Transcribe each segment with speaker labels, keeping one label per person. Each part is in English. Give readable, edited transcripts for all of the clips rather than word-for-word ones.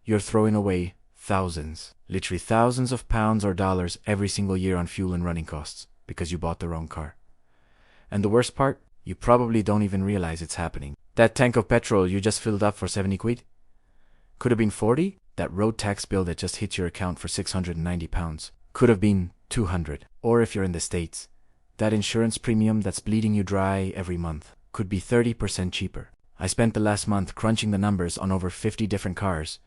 Speaker 1: you're throwing away thousands, literally thousands of pounds or dollars every single year on fuel and running costs because you bought the wrong car. And the worst part, you probably don't even realize it's happening. That tank of petrol you just filled up for 70 quid? Could have been 40? That road tax bill that just hit your account for £690 could have been 200. Or if you're in the States, that insurance premium that's bleeding you dry every month could be 30% cheaper. I spent the last month crunching the numbers on over 50 different cars,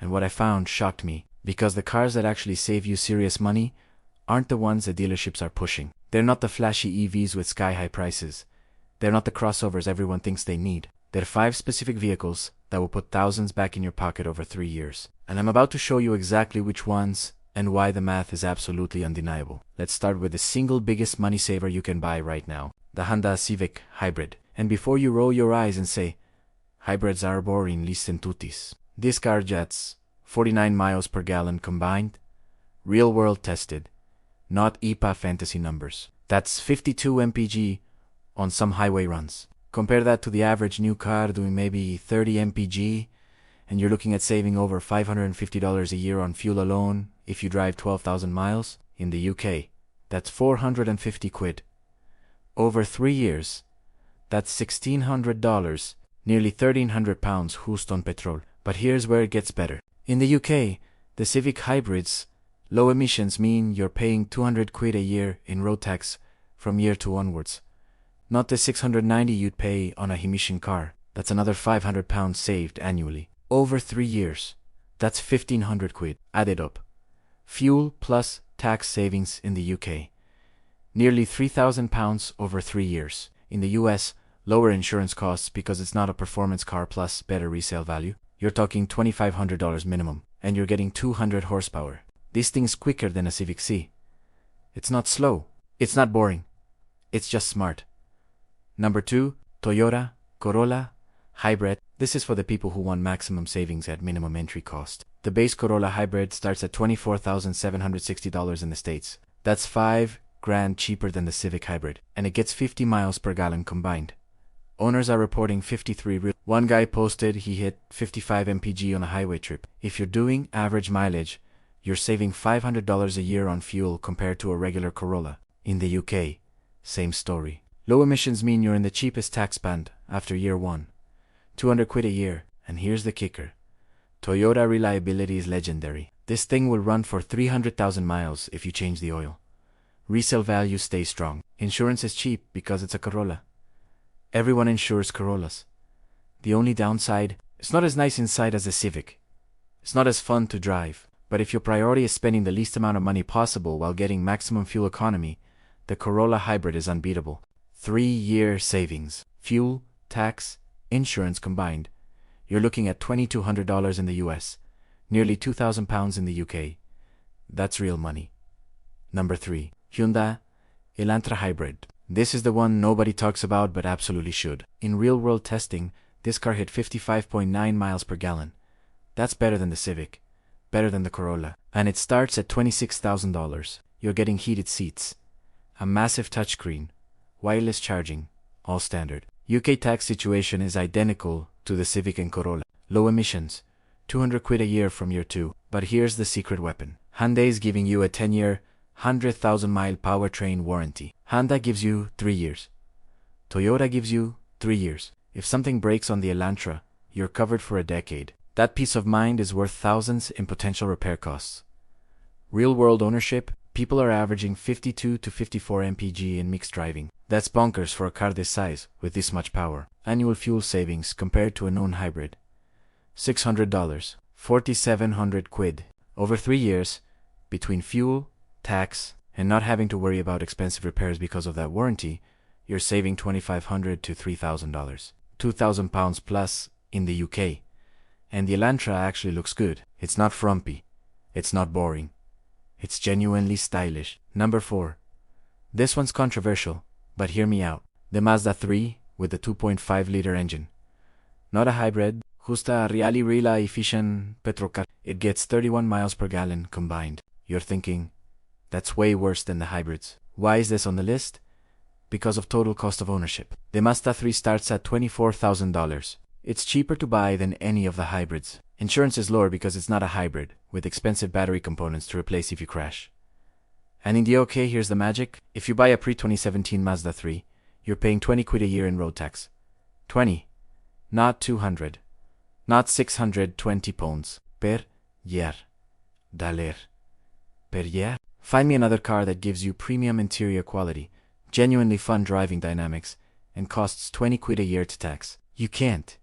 Speaker 1: and what I found shocked me, because the cars that actually save you serious money aren't the ones the dealerships are pushing. They're not the flashy EVs with sky-high prices. They're not the crossovers everyone thinks they need. They're 5 specific vehicles that will put thousands back in your pocket over 3 years. And I'm about to show you exactly which ones and why the math is absolutely undeniable. Let's start with the single biggest money saver you can buy right now, the Hyundai Civic Hybrid. And before you roll your eyes and say, hybrids are boring, listen tutis. This car jets 49 miles per gallon combined, real-world tested, not IPA fantasy numbers. That's 52 mpg on some highway runs. Compare that to the average new car doing maybe 30 mpg, and you're looking at saving over $550 a year on fuel alone if you drive 12,000 miles. In the UK, that's 450 quid. Over 3 years, that's $1,600, nearly £1,300 host on petrol. But here's where it gets better. In the UK, the Civic Hybrids, low emissions mean you're paying 200 quid a year in road tax from year 2 onwards. Not the 690 you'd pay on a emission car. That's another £500 saved annually. Over 3 years, that's 1,500 quid added up. Fuel plus tax savings in the UK. Nearly £3,000 over 3 years. In the US, lower insurance costs because it's not a performance car plus better resale value. You're talking $2,500 minimum, and you're getting 200 horsepower. This thing's quicker than a Civic C. It's not slow. It's not boring. It's just smart. Number 2, Toyota Corolla Hybrid. This is for the people who want maximum savings at minimum entry cost. The base Corolla Hybrid starts at $24,760 in the States. That's $5,000 cheaper than the Civic Hybrid, and it gets 50 miles per gallon combined. Owners are reporting 53 real. One guy posted he hit 55 mpg on a highway trip. If you're doing average mileage, you're saving $500 a year on fuel compared to a regular Corolla. In the UK, same story. Low emissions mean you're in the cheapest tax band after year 1. 200 quid a year. And here's the kicker. Toyota reliability is legendary. This thing will run for 300,000 miles if you change the oil. Resale value stays strong. Insurance is cheap because it's a Corolla. Everyone insures Corollas. The only downside, it's not as nice inside as a Civic. It's not as fun to drive. But if your priority is spending the least amount of money possible while getting maximum fuel economy, the Corolla Hybrid is unbeatable. 3-year savings. Fuel, tax, insurance combined. You're looking at $2,200 in the US, nearly £2,000 in the UK. That's real money. Number 3, Hyundai Elantra Hybrid. This is the one nobody talks about but absolutely should. In real-world testing, this car hit 55.9 miles per gallon. That's better than the Civic, better than the Corolla. And it starts at $26,000. You're getting heated seats, a massive touchscreen, wireless charging, all standard. UK tax situation is identical to the Civic and Corolla. Low emissions, 200 quid a year from year 2. But here's the secret weapon. Hyundai's giving you a 10-year, 100,000 mile powertrain warranty. Hyundai gives you 3 years. Toyota gives you 3 years. If something breaks on the Elantra, you're covered for a decade. That peace of mind is worth thousands in potential repair costs. Real-world ownership, people are averaging 52 to 54 mpg in mixed driving. That's bonkers for a car this size with this much power. Annual fuel savings compared to a known hybrid. $600, 4,700 quid. Over 3 years, between fuel, tax, and not having to worry about expensive repairs because of that warranty, you're saving $2,500 to $3,000. £2,000 plus in the UK. And the Elantra actually looks good. It's not frumpy. It's not boring. It's genuinely stylish. Number 4. This one's controversial, but hear me out. The Mazda 3 with the 2.5-liter engine. Not a hybrid, just a really efficient petrol car. It gets 31 miles per gallon combined. You're thinking, that's way worse than the hybrids. Why is this on the list? Because of total cost of ownership. The Mazda 3 starts at $24,000. It's cheaper to buy than any of the hybrids. Insurance is lower because it's not a hybrid, with expensive battery components to replace if you crash. And in the UK, here's the magic. If you buy a pre-2017 Mazda 3, you're paying 20 quid a year in road tax. 20. Not 200. Not 620 pounds. Per year. Dollar. Per year. Find me another car that gives you premium interior quality, genuinely fun driving dynamics, and costs 20 quid a year to tax. You can't.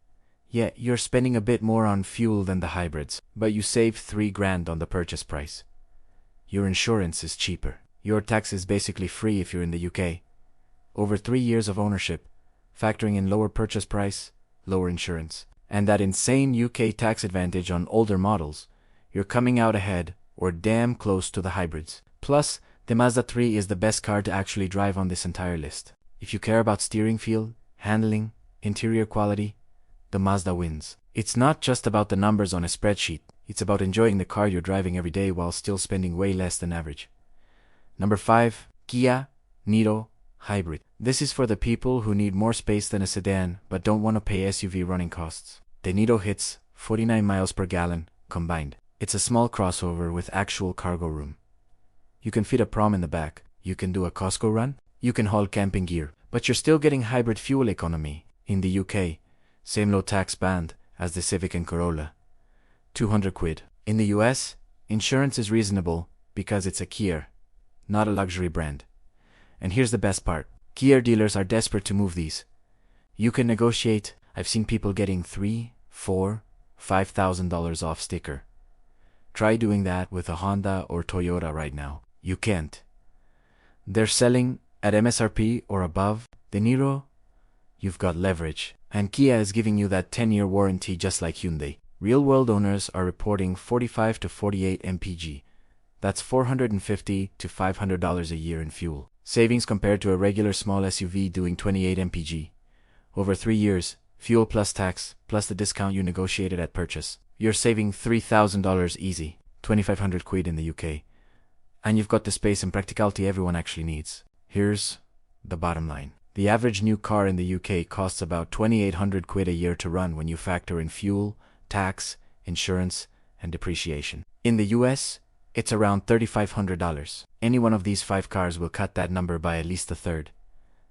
Speaker 1: Yeah, you're spending a bit more on fuel than the hybrids, but you save 3 grand on the purchase price. Your insurance is cheaper. Your tax is basically free if you're in the UK. Over 3 years of ownership, factoring in lower purchase price, lower insurance, and that insane UK tax advantage on older models, you're coming out ahead or damn close to the hybrids. Plus, the Mazda 3 is the best car to actually drive on this entire list. If you care about steering feel, handling, interior quality, the Mazda wins. It's not just about the numbers on a spreadsheet, it's about enjoying the car you're driving every day while still spending way less than average. Number 5. Kia Niro Hybrid. This is for the people who need more space than a sedan but don't want to pay SUV running costs. The Niro hits 49 miles per gallon combined. It's a small crossover with actual cargo room. You can fit a prom in the back, you can do a Costco run, you can haul camping gear, but you're still getting hybrid fuel economy. In the UK, same low tax band as the Civic and Corolla. 200 quid. In the US, insurance is reasonable because it's a Kia, not a luxury brand. And here's the best part. Kia dealers are desperate to move these. You can negotiate. I've seen people getting $3,000, $4,000, $5,000 off sticker. Try doing that with a Honda or Toyota right now. You can't. They're selling at MSRP or above. The Niro, you've got leverage. And Kia is giving you that 10-year warranty just like Hyundai. Real-world owners are reporting 45 to 48 mpg. That's $450 to $500 a year in fuel. Savings compared to a regular small SUV doing 28 mpg. Over 3 years, fuel plus tax, plus the discount you negotiated at purchase. You're saving $3,000 easy, 2,500 quid in the UK. And you've got the space and practicality everyone actually needs. Here's the bottom line. The average new car in the UK costs about 2,800 quid a year to run when you factor in fuel, tax, insurance, and depreciation. In the US, it's around $3,500. Any one of these 5 cars will cut that number by at least a third.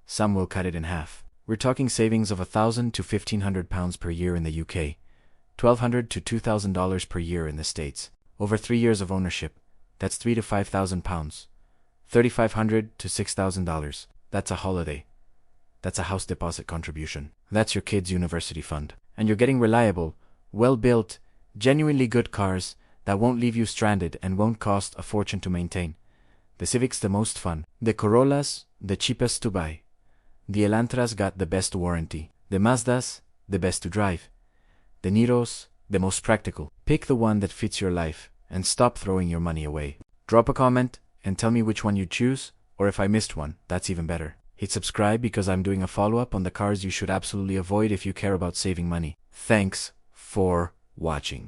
Speaker 1: Some will cut it in half. We're talking savings of £1,000 to £1,500 per year in the UK, $1,200 to $2,000 per year in the States. Over 3 years of ownership, that's £3,000 to £5,000. $3,500 to $6,000. That's a holiday. That's a house deposit contribution. That's your kid's university fund. And you're getting reliable, well-built, genuinely good cars that won't leave you stranded and won't cost a fortune to maintain. The Civic's the most fun. The Corollas, the cheapest to buy. The Elantras got the best warranty. The Mazdas, the best to drive. The Niros, the most practical. Pick the one that fits your life and stop throwing your money away. Drop a comment and tell me which one you choose, or if I missed one, that's even better. Hit subscribe because I'm doing a follow-up on the cars you should absolutely avoid if you care about saving money. Thanks for watching.